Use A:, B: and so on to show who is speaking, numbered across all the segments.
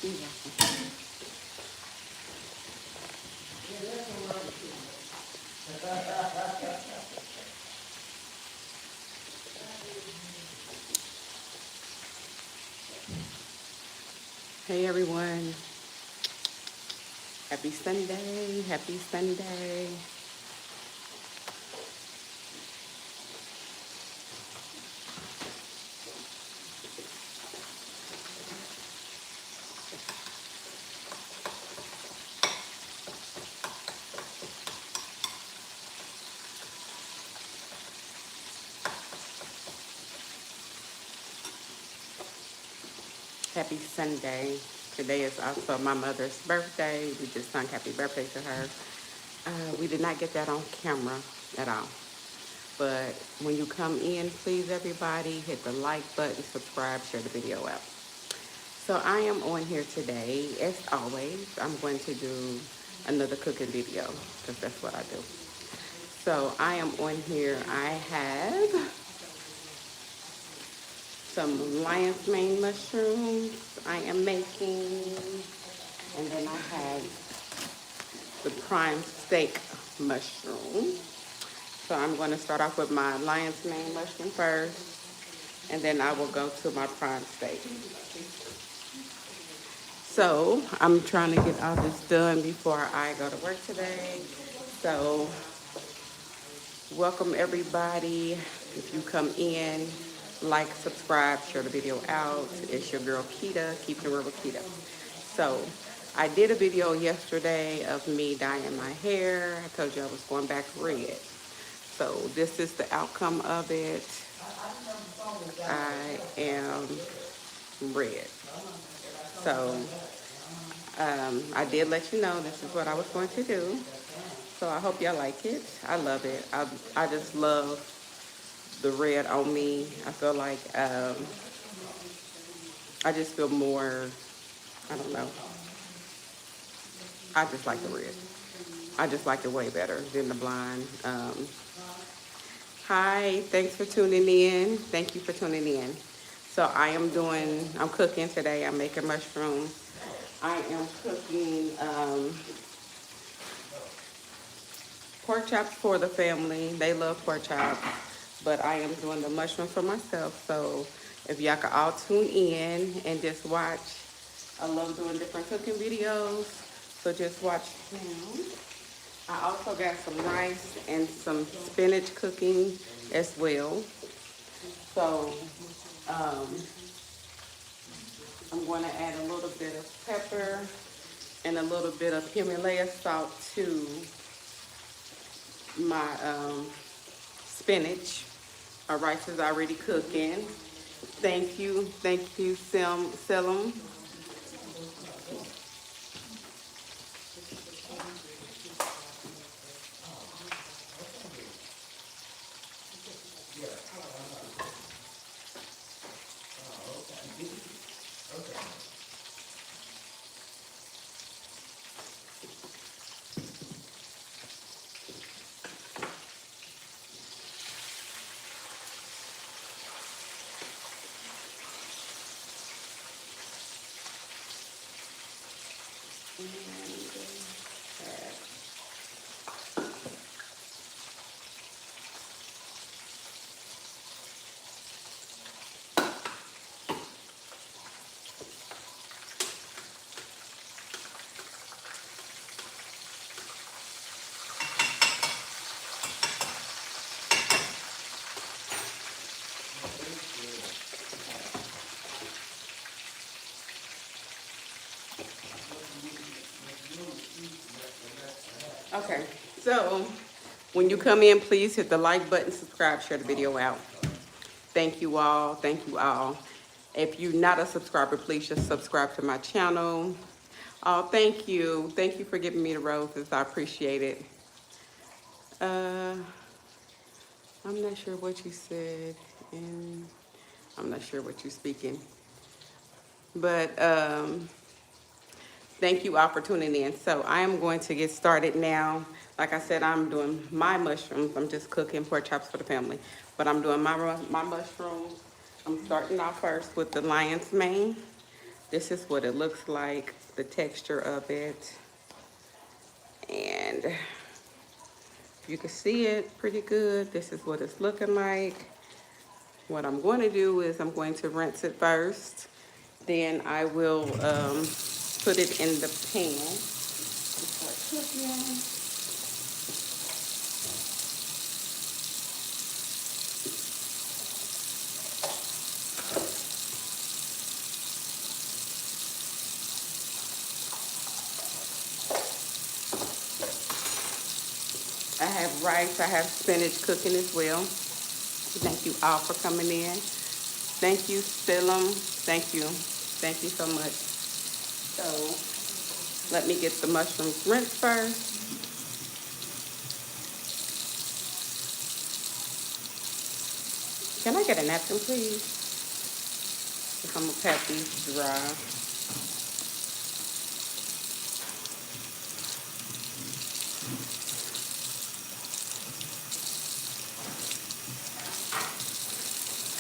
A: You're welcome. Hey everyone. Happy Sunday. Happy Sunday. Happy Sunday. Today is also my mother's birthday. We just sung happy birthday to her. We did not get that on camera at all. But when you come in, please everybody, hit the like button, subscribe, share the video out. So I am on here today. As always, I'm going to do another cooking video because that's what I do. So I am on here. I have some lion's mane mushrooms I am making. And then I have the prime steak mushroom. So I'm going to start off with my lion's mane mushroom first. And then I will go to my prime steak. So I'm trying to get all this done before I go to work today. So welcome everybody. If you come in, like, subscribe, share the video out. It's your girl Keita, Keep It Real with Keita. So I did a video yesterday of me dyeing my hair. I told you I was going back red. So this is the outcome of it. I am red. So I did let you know this is what I was going to do. So I hope y'all like it. I love it. I just love the red on me. I feel like I just feel more, I don't know. I just like the red. I just like it way better than the blonde. Hi, thanks for tuning in. Thank you for tuning in. So I'm cooking today. I'm making mushrooms. I am cooking pork chops for the family. They love pork chops, but I am doing the mushrooms for myself. So if y'all can all tune in and just watch. I love doing different cooking videos, so just watch them. I also got some rice and some spinach cooking as well. So I'm going to add a little bit of pepper and a little bit of Himalaya salt to my spinach. My rice is already cooking. Thank you, Selim. Okay, so when you come in, please hit the like button, subscribe, share the video out. Thank you all. Thank you all. If you're not a subscriber, please just subscribe to my channel. Oh, thank you. Thank you for giving me the roses. I appreciate it. I'm not sure what you said, and I'm not sure what you're speaking. But thank you all for tuning in. So I am going to get started now. Like I said, I'm doing my mushrooms. I'm just cooking pork chops for the family. But I'm doing my mushrooms. I'm starting off first with the lion's mane. This is what it looks like, the texture of it. And you can see it pretty good. This is what it's looking like. What I'm going to do is I'm going to rinse it first. Then I will put it in the pan. Start cooking. I have rice, I have spinach cooking as well. Thank you all for coming in. Thank you, Stillum. Thank you. Thank you so much. So let me get the mushrooms rinsed first. Can I get a napkin, please? Because I'm going to pat these dry.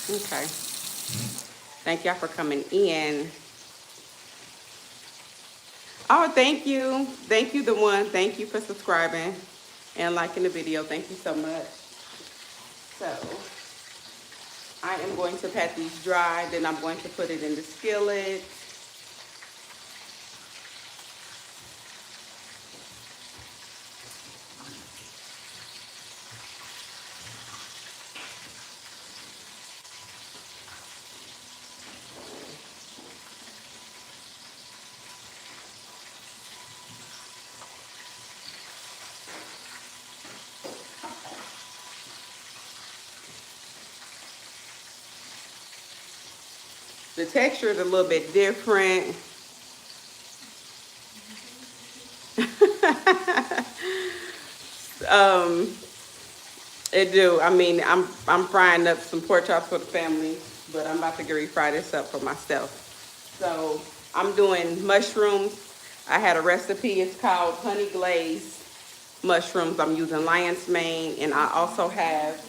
A: Okay. Thank y'all for coming in. Oh, thank you. Thank you, the one. Thank you for subscribing and liking the video. Thank you so much. So I am going to pat these dry. Then I'm going to put it in the skillet. The texture is a little bit different. It do. I mean, I'm frying up some pork chops for the family, but I'm about to get ready to fry this up for myself. So I'm doing mushrooms. I had a recipe. It's called honey glazed mushrooms. I'm using lion's mane, and I also have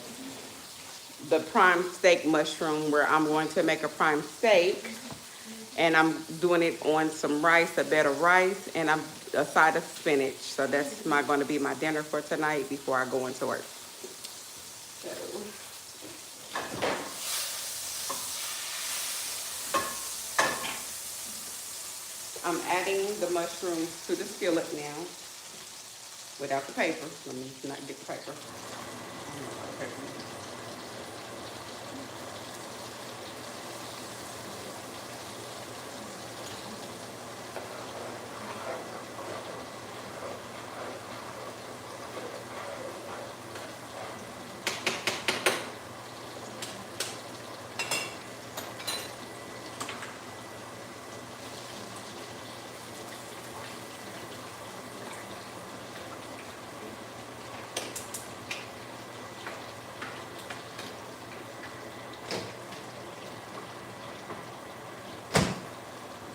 A: the prime steak mushroom, where I'm going to make a prime steak, and I'm doing it on some rice, a bed of rice, and a side of spinach. So that's going to be my dinner for tonight before I go into work. So I'm adding the mushrooms to the skillet now without the paper. Let me not get the paper.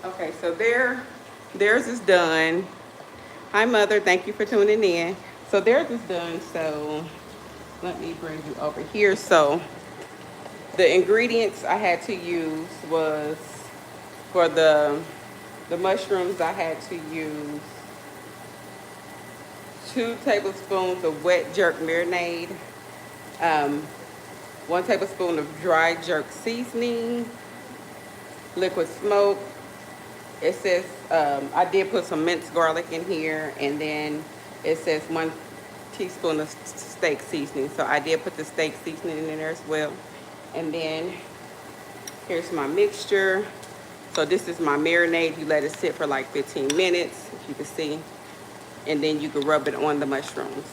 A: Okay, so theirs is done. Hi, Mother. Thank you for tuning in. So theirs is done. So let me bring you over here. So the ingredients I had to use was, for the mushrooms, I had to use 2 tablespoons of wet jerk marinade, 1 tablespoon of dry jerk seasoning, liquid smoke. It says, I did put some minced garlic in here, and then it says 1 teaspoon of steak seasoning. So I did put the steak seasoning in there as well. And then here's my mixture. So this is my marinade. You let it sit for like 15 minutes, if you can see. And then you can rub it on the mushrooms.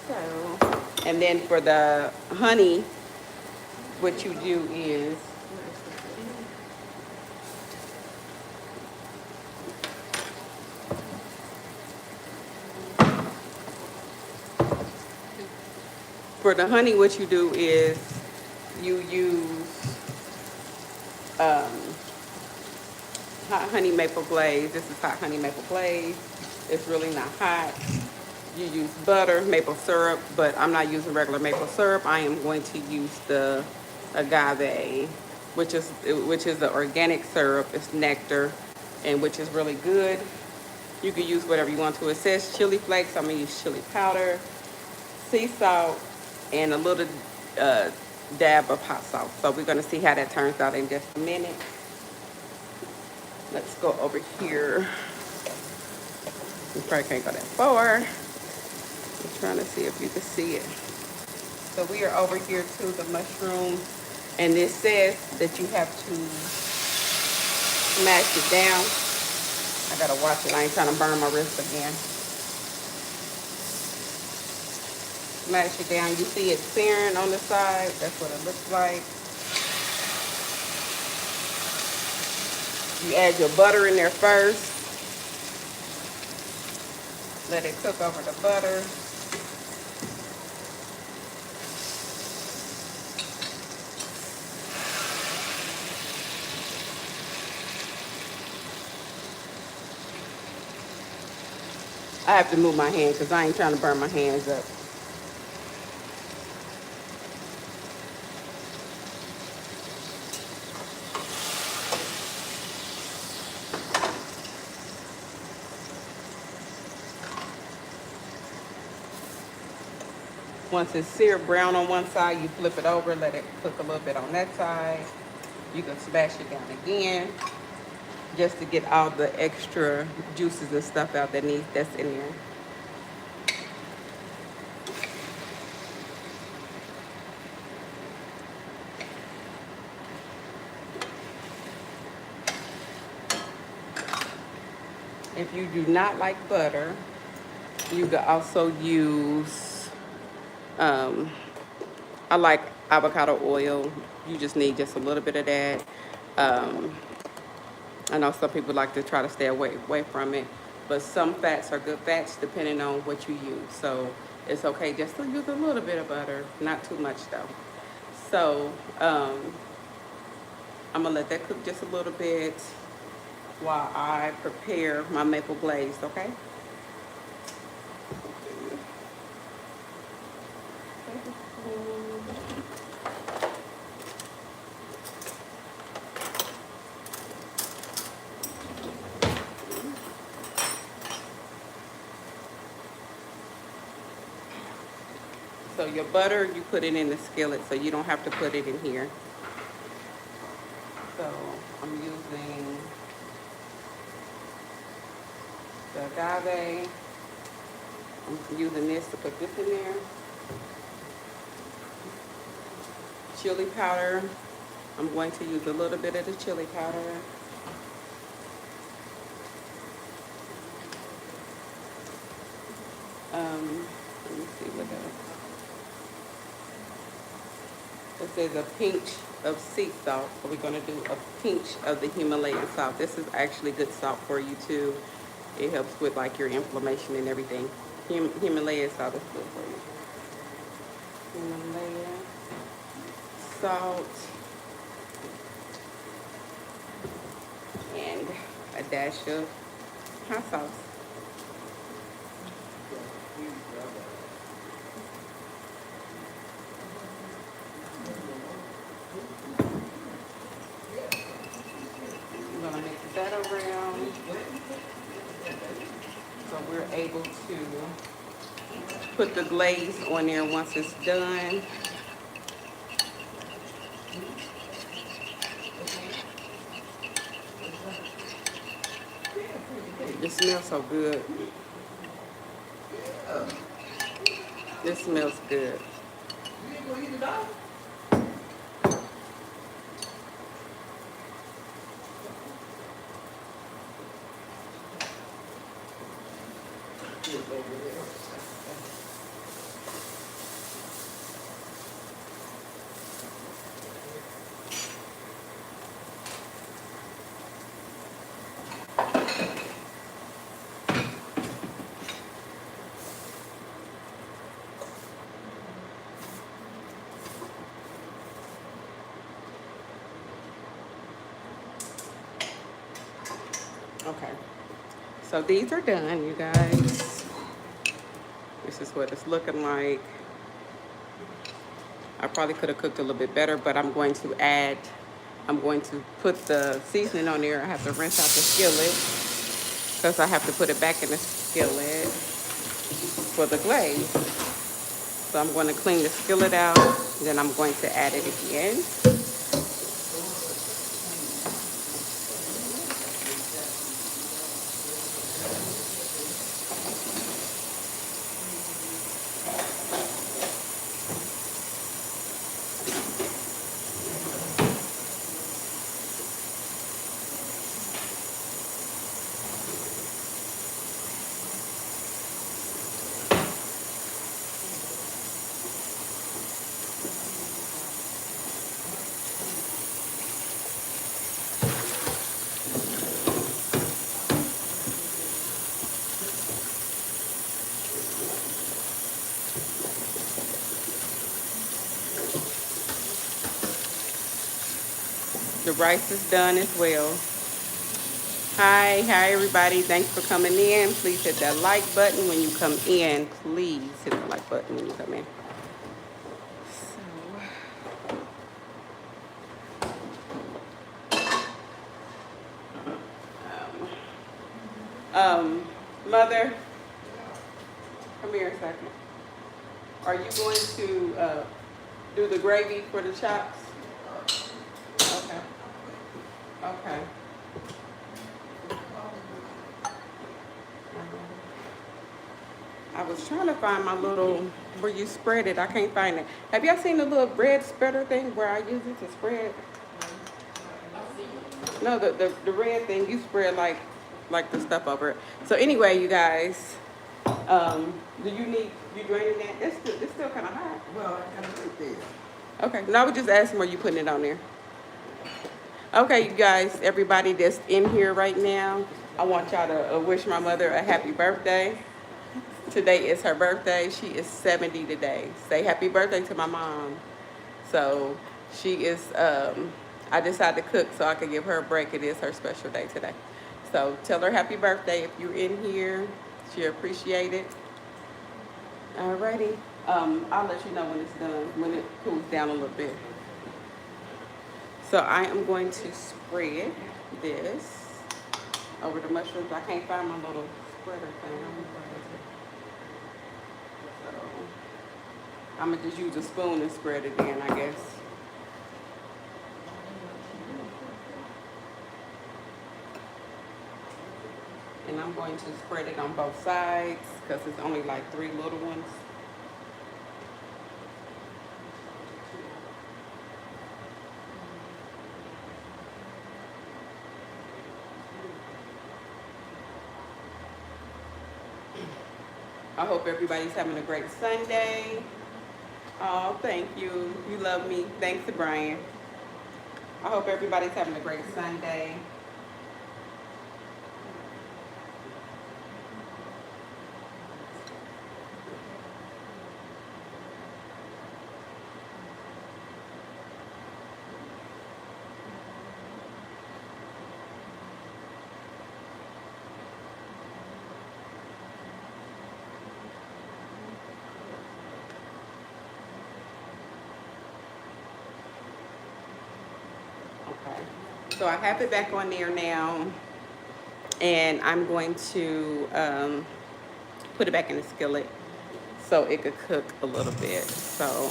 A: So, and then for the honey, what you do is, you use hot honey maple glaze. This is hot honey maple glaze. It's really not hot. You use butter, maple syrup, but I'm not using regular maple syrup. I am going to use the agave which is the organic syrup. It's nectar, and which is really good. You can use whatever you want to. It says chili flakes. I'm gonna use chili powder, sea salt, and a little uh, dab of hot sauce. So we're gonna see how that turns out in just a minute. Let's go over here. You probably can't go that far. I'm trying to see if you can see it. So we are over here to the mushrooms, and this says that you have to smash it down. I gotta watch it. I ain't trying to burn my wrist again. Smash it down. You see it searing on the side. That's what it looks like. You add your butter in there first. Let it cook over the butter. I have to move my hand because I ain't trying to burn my hands up. Once it's seared brown on one side, you flip it over, let it cook a little bit on that side. You can smash it down again just to get all the extra juices and stuff out that's in there. If you do not like butter, you could also use I like avocado oil. You just need just a little bit of that. I know some people like to try to stay away from it, but some fats are good fats depending on what you use. So it's okay just to use a little bit of butter, not too much though. So I'm gonna let that cook just a little bit while I prepare my maple glaze, okay? So your butter, you put it in the skillet, so you don't have to put it in here. So I'm using the agave. I'm using this to put this in there. Chili powder. I'm going to use a little bit of the chili powder. Let me see what else. It says a pinch of sea salt. So we're going to do a pinch of the Himalayan salt. This is actually good salt for you too. It helps with like your inflammation and everything. Himalayan salt is good for you. Himalayan salt. And a dash of hot sauce. I'm gonna mix that around so we're able to put the glaze on there once it's done. It smells so good. This smells good. Okay, so these are done, you guys. This is what it's looking like. I probably could have cooked a little bit better, but I'm going to add I'm going to put the seasoning on there. I have to rinse out the skillet because I have to put it back in the skillet for the glaze. So I'm going to clean the skillet out, then I'm going to add it again. The rice is done as well. Hi everybody. Thanks for coming in. Please hit that like button when you come in. Please hit the like button when you come in. Mother, come here a second. Are you going to do the gravy for the chops? Okay. Okay. I was trying to find my little, where you spread it. I can't find it. Have y'all seen the little bread spreader thing where I use it to spread? No, the red thing, you spread like the stuff over it. So anyway, you guys, do you draining that? It's still kind of hot.
B: Well, I kind of like this.
A: Okay, no, I was just asking where you putting it on there. Okay, you guys, everybody that's in here right now, I want y'all to wish my mother a happy birthday. Today is her birthday. She is 70 today. Say happy birthday to my mom. So she is, I decided to cook so I could give her a break. It is her special day today. So tell her happy birthday if you're in here. She'll appreciate it. Alrighty. I'll let you know when it's done, when it cools down a little bit. So I am going to spread this over the mushrooms. I can't find my little spreader thing. So I'm gonna just use a spoon and spread it in, I guess. And I'm going to spread it on both sides because it's only like 3 little ones. I hope everybody's having a great Sunday. Oh, thank you. You love me. Thanks to Brian. I hope everybody's having a great Sunday. So I have it back on there now, and I'm going to put it back in the skillet so it could cook a little bit. So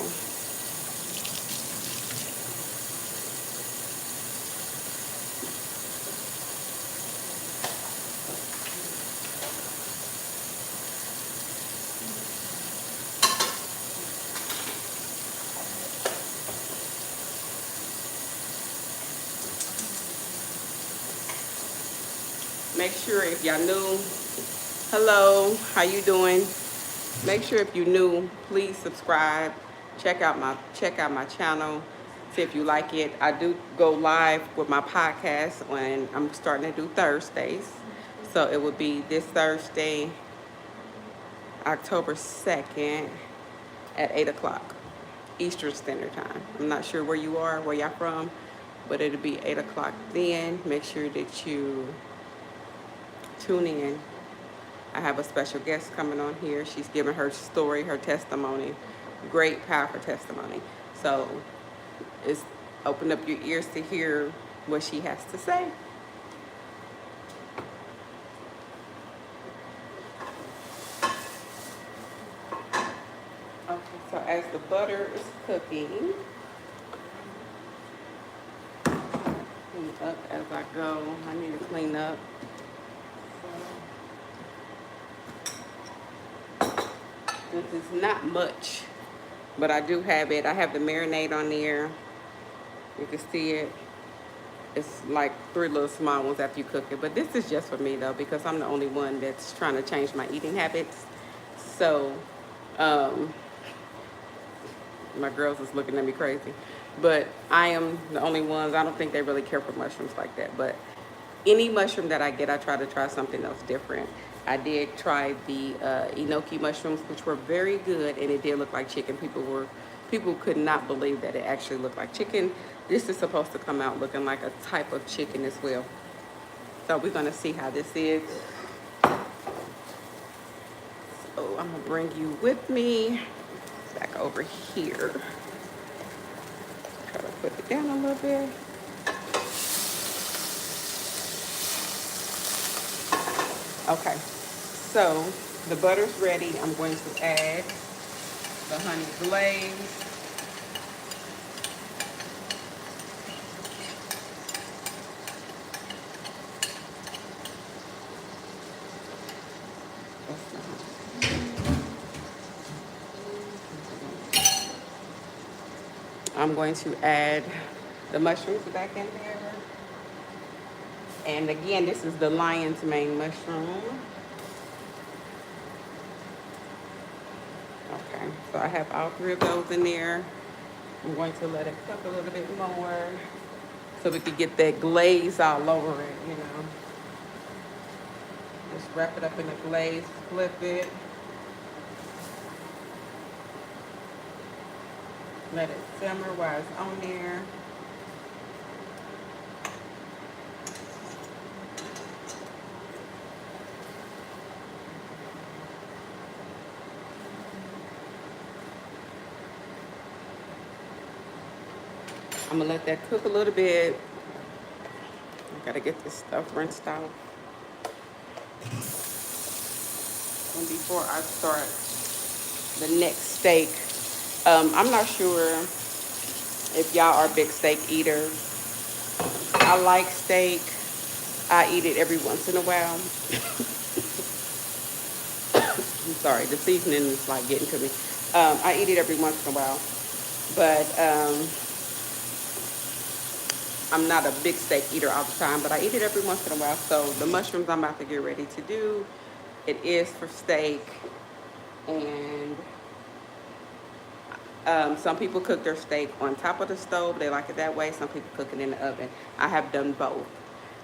A: make sure if y'all new, hello, how you doing? Make sure if you're new, please subscribe. Check out my channel. See if you like it. I do go live with my podcast when I'm starting to do Thursdays. So it will be this Thursday, October 2nd at 8 o'clock Eastern Standard Time. I'm not sure where you are, where y'all from, but it'll be 8 o'clock then. Make sure that you tune in. I have a special guest coming on here. She's giving her story, her testimony. Great, powerful testimony. So Open up your ears to hear what she has to say. Okay, so as the butter is cooking, clean up as I go. I need to clean up. This is not much, but I do have it. I have the marinade on there. You can see it. It's like 3 little small ones after you cook it. But this is just for me, though, because I'm the only one that's trying to change my eating habits. So, my girls is looking at me crazy. But I am the only ones. I don't think they really care for mushrooms like that. But any mushroom that I get, I try to try something else different. I did try the enoki mushrooms, which were very good, and it did look like chicken. People could not believe that it actually looked like chicken. This is supposed to come out looking like a type of chicken as well. So we're gonna see how this is. So I'm gonna bring you with me back over here. Try to put it down a little bit. Okay, so the butter's ready. I'm going to add the honey glaze. I'm going to add the mushrooms back in there. And again, this is the lion's mane mushroom. Okay, so I have all 3 of those in there. I'm going to let it cook a little bit more so we could get that glaze all over it, you know. Just wrap it up in the glaze, flip it. Let it simmer while it's on there. I'm gonna let that cook a little bit. I gotta get this stuff rinsed out. And before I start the next steak, I'm not sure if y'all are big steak eaters. I like steak. I eat it every once in a while. I'm sorry, the seasoning is like getting to me. I eat it every once in a while, but I'm not a big steak eater all the time, but I eat it every once in a while. So the mushrooms I'm about to get ready to do, it is for steak. And some people cook their steak on top of the stove. They like it that way. Some people cook it in the oven. I have done both.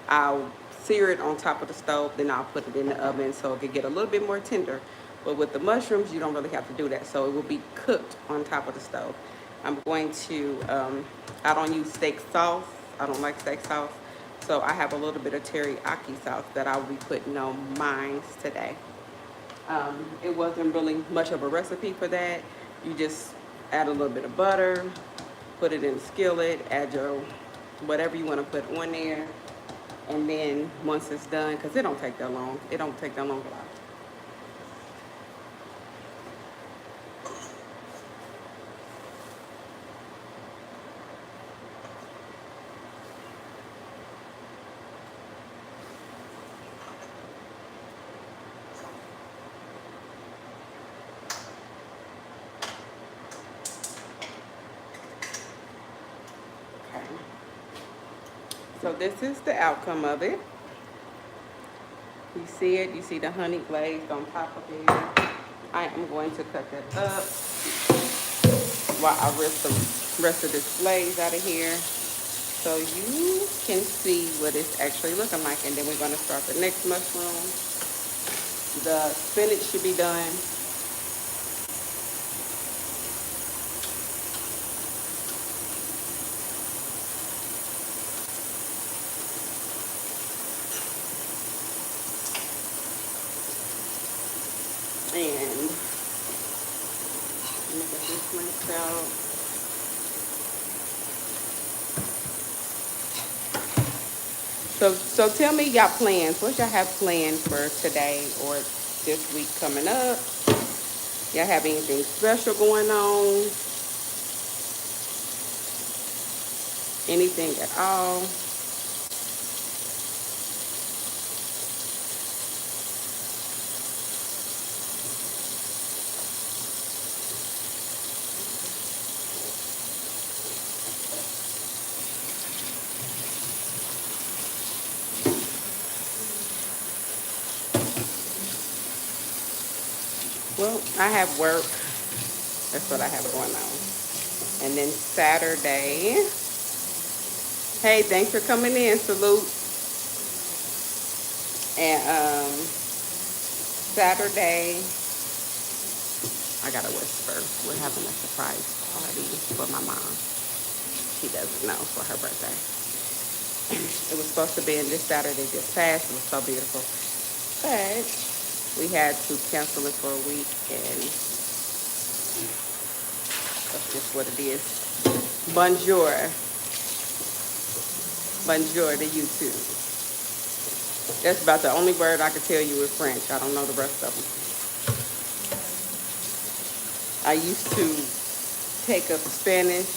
A: I'll sear it on top of the stove, then I'll put it in the oven so it can get a little bit more tender. But with the mushrooms, you don't really have to do that. So it will be cooked on top of the stove. I'm going to, I don't use steak sauce. I don't like steak sauce. So I have a little bit of teriyaki sauce that I'll be putting on mine today. It wasn't really much of a recipe for that. You just add a little bit of butter, put it in the skillet, add your whatever you want to put on there. And then once it's done, because it don't take that long. It don't take that long at all. So this is the outcome of it. You see it, you see the honey glaze on top of it. I am going to cut that up while I rest the rest of this glaze out of here so you can see what it's actually looking like. And then we're going to start the next mushroom. The spinach should be done. And let me get this rinsed out. So tell me y'all plans. What y'all have planned for today or this week coming up? Y'all have anything special going on? Anything at all? Well, I have work. That's what I have going on. And then Saturday. Hey, thanks for coming in. Salute. And Saturday, I gotta whisper. We're having a surprise party for my mom. She doesn't know for her birthday. It was supposed to be in this Saturday just passed. It was so beautiful. But we had to cancel it for a week, and that's just what it is. Bonjour. Bonjour to you too. That's about the only word I can tell you in French. I don't know the rest of them. I used to take up Spanish,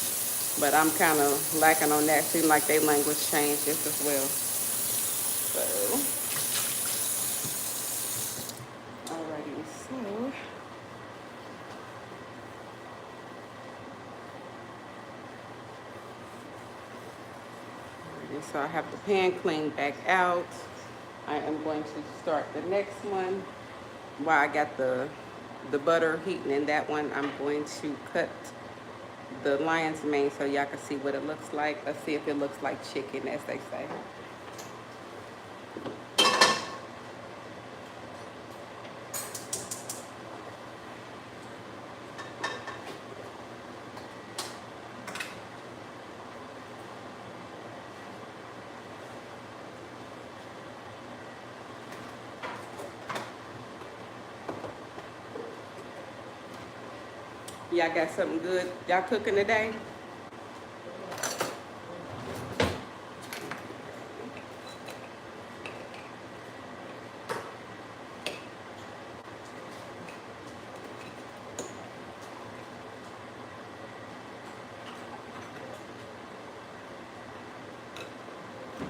A: but I'm kind of lacking on that. Seems like their language changed just as well. So, alrighty, so I have the pan cleaned back out. I am going to start the next one. While I got the butter heating in that one, I'm going to cut the lion's mane so y'all can see what it looks like. Let's see if it looks like chicken, as they say. Y'all got something good y'all cooking today?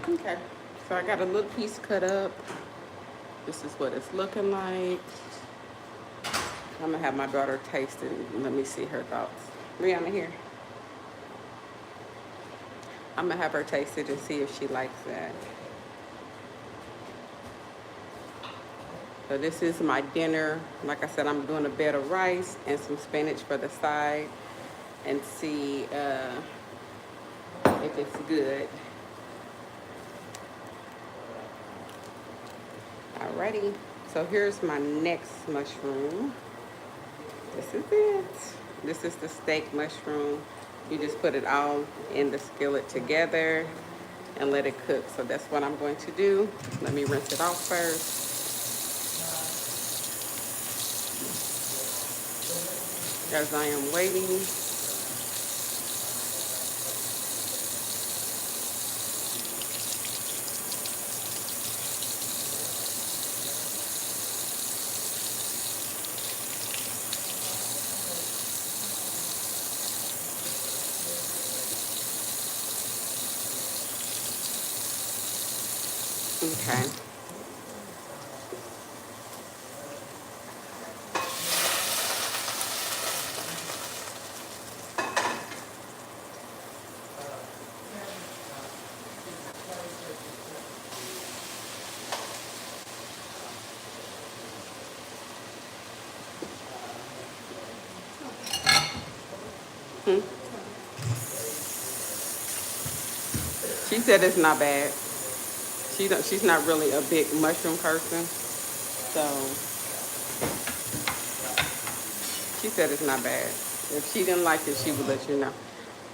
A: Okay, so I got a little piece cut up. This is what it's looking like. I'm gonna have my daughter taste it and let me see her thoughts. Rihanna here. I'm gonna have her taste it and see if she likes that. So this is my dinner. Like I said, I'm doing a bed of rice and some spinach for the side, and see if it's good. Alrighty, so here's my next mushroom. This is it. This is the steak mushroom. You just put it all in the skillet together and let it cook. So that's what I'm going to do. Let me rinse it off first. As I am waiting. Okay. She said it's not bad. She's not really a big mushroom person, so she said it's not bad. If she didn't like it, she would let you know.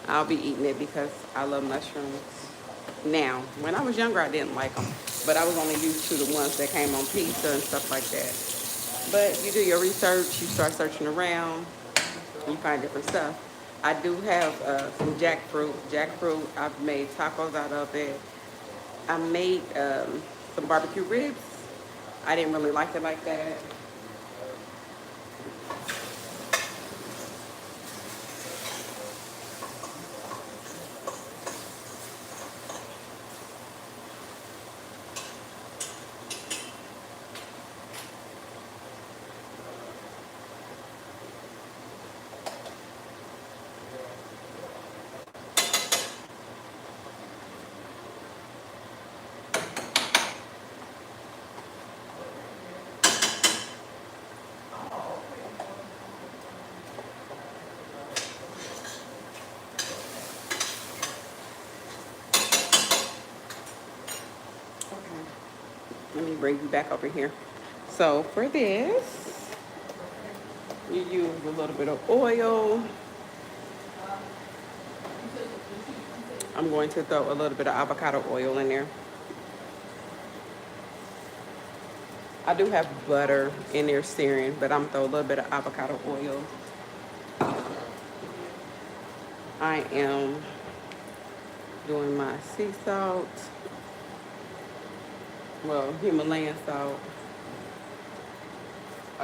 A: I'll be eating it because I love mushrooms. Now, when I was younger, I didn't like them, but I was only used to the ones that came on pizza and stuff like that. But you do your research, you start searching around, you find different stuff. I do have some jackfruit. Jackfruit, I've made tacos out of it. I made some barbecue ribs. I didn't really like it like that. Okay. Let me bring you back over here. So for this, you use a little bit of oil. I'm going to throw a little bit of avocado oil in there. I do have butter in there searing, but I'm gonna throw a little bit of avocado oil. I am doing my sea salt, well, Himalayan salt.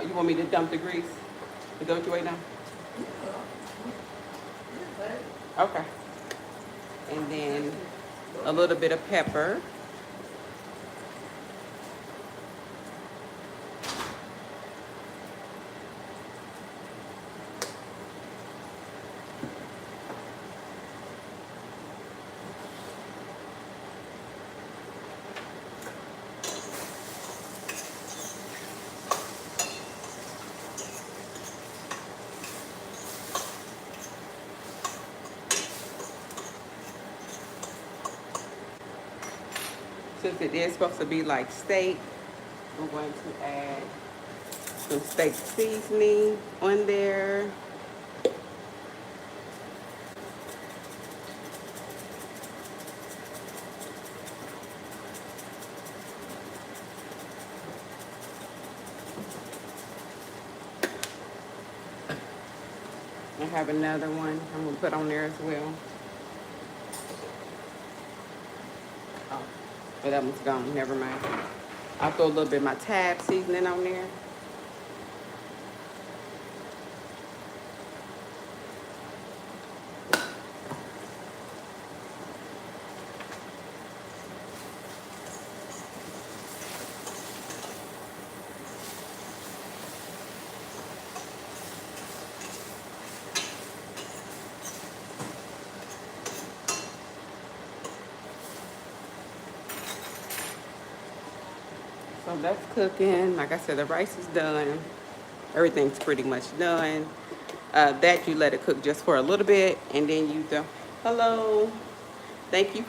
A: You want me to dump the grease? Is that what you wait now? Okay. And then a little bit of pepper. Since it is supposed to be like steak, I'm going to add some steak seasoning on there. I have another one I'm gonna put on there as well. Oh, but that one's gone, never mind. I'll throw a little bit of my tab seasoning on there. So that's cooking. Like I said, the rice is done. Everything's pretty much done. That you let it cook just for a little bit, and then you do. Hello, thank you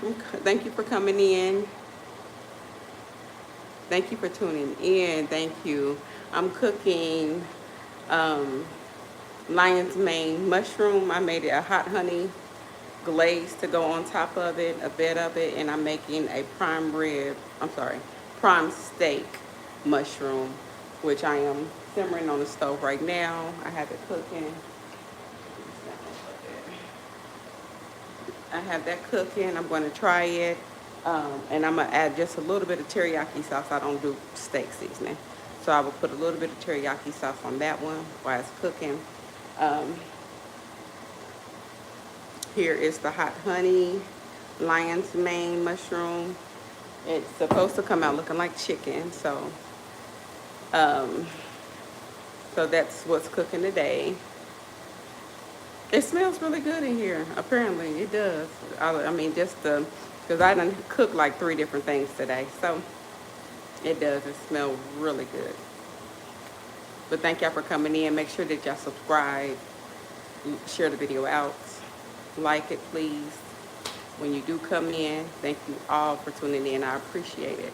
A: for coming in. Thank you for tuning in. Thank you. I'm cooking lion's mane mushroom. I made it a hot honey glaze to go on top of it, a bit of it, and I'm making a prime steak mushroom, which I am simmering on the stove right now. I have it cooking. I have that cooking. I'm going to try it. And I'm going to add just a little bit of teriyaki sauce. I don't do steak seasoning. So I will put a little bit of teriyaki sauce on that one while it's cooking. Here is the hot honey lion's mane mushroom. It's supposed to come out looking like chicken. So that's what's cooking today. It smells really good in here. Apparently, it does. I mean, just because I done cooked like 3 different things today, so it does. It smells really good. But thank y'all for coming in. Make sure that y'all subscribe, share the video out, like it, please. When you do come in, thank you all for tuning in. I appreciate it.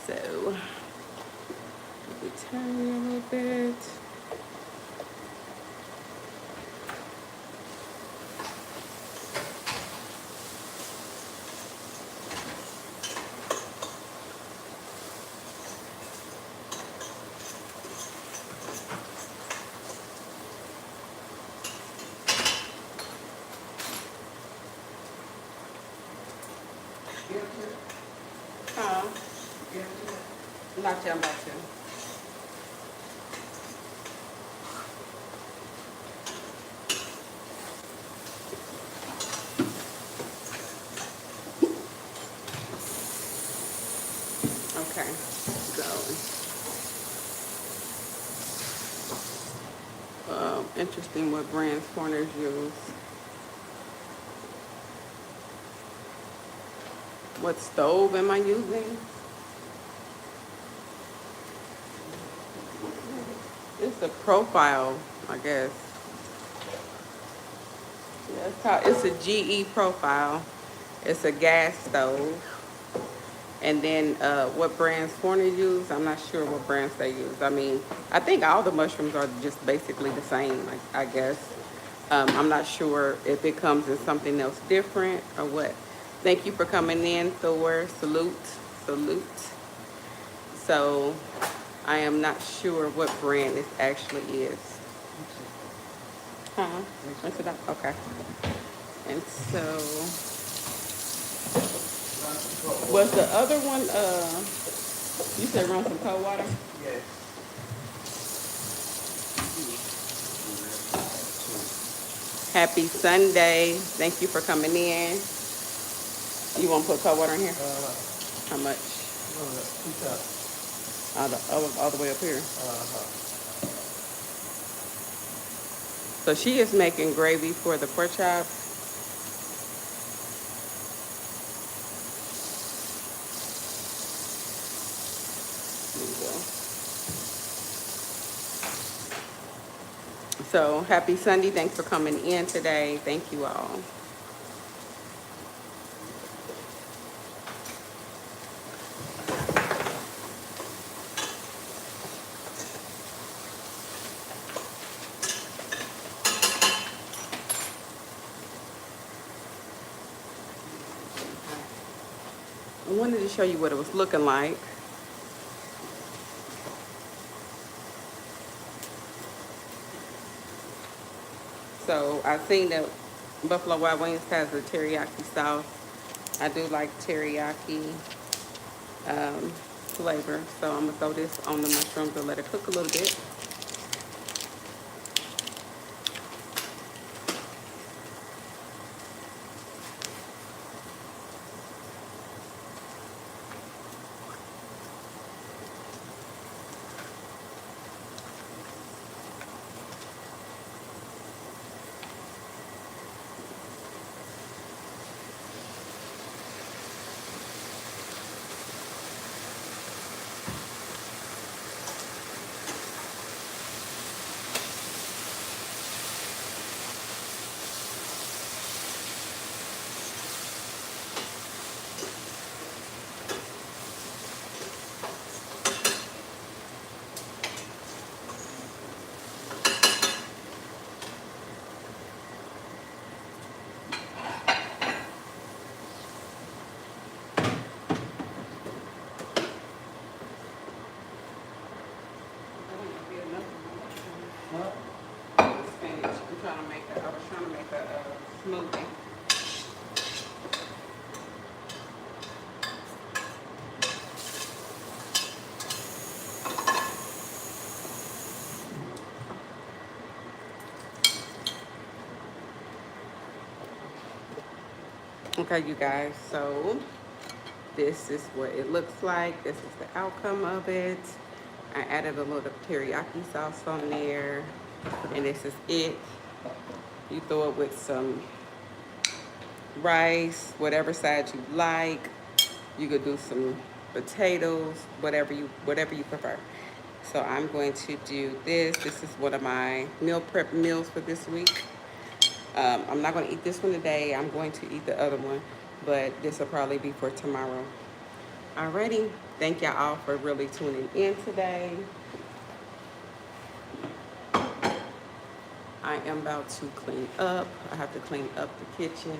A: So let me turn you a little bit. Not yet, I'm about to. Okay, so interesting what brands corners use. What stove am I using? It's a profile, I guess. Yeah, it's a GE profile. It's a gas stove. And then what brands Corner use, I'm not sure what brands they use. I mean, I think all the mushrooms are just basically the same, I guess. I'm not sure if it comes in something else different or what. Thank you for coming in, Thor. Salute, salute. So I am not sure what brand it actually is. Huh? That's it. Okay. And so was the other one? You said run some cold water.
B: Yes.
A: Happy Sunday. Thank you for coming in. You want to put cold water in here? How much?
B: 2 cups.
A: All the way up here.
B: Uh-huh.
A: So she is making gravy for the pork chop. There you go. So happy Sunday. Thanks for coming in today. Thank you all. I wanted to show you what it was looking like. So I seen that Buffalo Wild Wings has a teriyaki sauce. I do like teriyaki flavor. So I'm gonna throw this on the mushrooms and let it cook a little bit. I was trying to make a smoothie. Okay, you guys, so this is what it looks like. This is the outcome of it. I added a little teriyaki sauce on there, and this is it. You throw it with some rice, whatever side you like. You could do some potatoes, whatever you prefer. So I'm going to do this. This is one of my meal prep meals for this week. I'm not going to eat this one today. I'm going to eat the other one, but this will probably be for tomorrow. Alrighty. Thank y'all all for really tuning in today. I am about to clean up. I have to clean up the kitchen.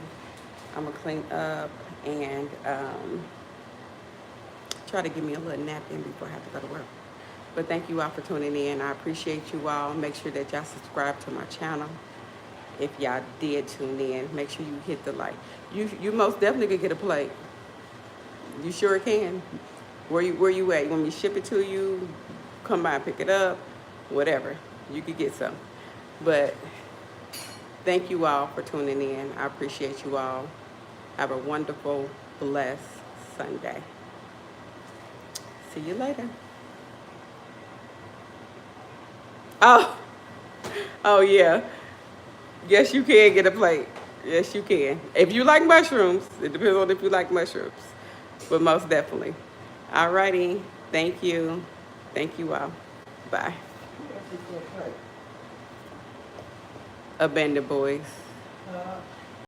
A: I'm going to clean up and try to give me a little nap in before I have to go to work. But thank you all for tuning in. I appreciate you all. Make sure that y'all subscribe to my channel. If y'all did tune in, make sure you hit the like. You most definitely could get a plate. You sure can. Where you at? You want me to ship it to you? Come by and pick it up? Whatever. You could get some. But thank you all for tuning in. I appreciate you all. Have a wonderful, blessed Sunday. See you later. Oh, oh yeah. Yes, you can get a plate. Yes, you can. If you like mushrooms, it depends on if you like mushrooms. But most definitely. Alrighty. Thank you. Thank you all. Bye.
B: Who else is gonna play?
A: Abandoned Boys.
B: Uh,